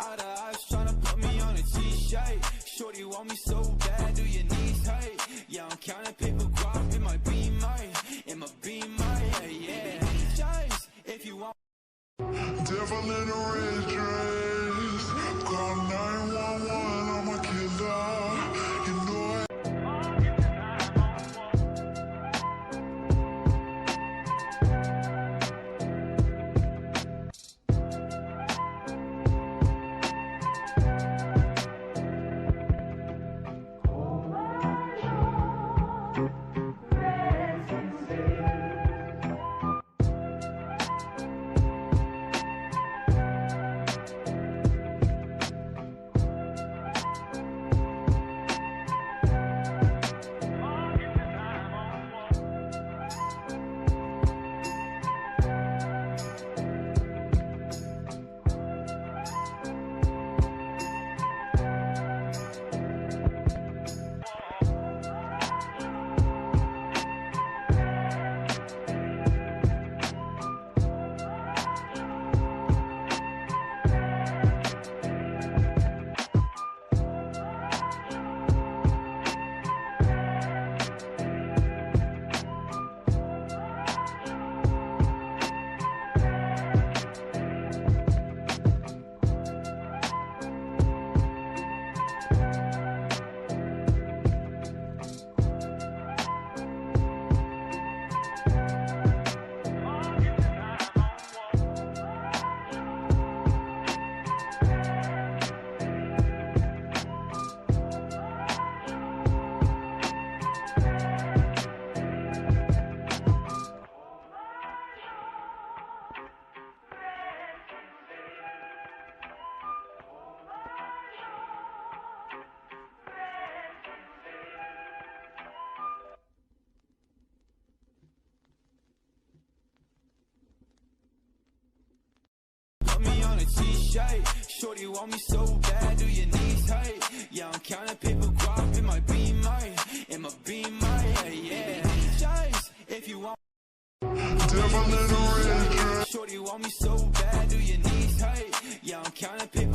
Eye to eyes tryna put me on a t-shirt. Shorty want me so bad, do your knees hurt? Yeah, I'm counting paper guap in my beamer, yeah, yeah. Chase, if you want. Devil in a red dress, call 911, I'm a killer. You know it. Me on a t-shirt. Shorty want me so bad, do your knees hurt? Yeah, I'm counting paper guap in my beamer, yeah, yeah. Chase, if you want. Devil in a red dress. Shorty want me so bad, do your knees hurt? Yeah, I'm counting paper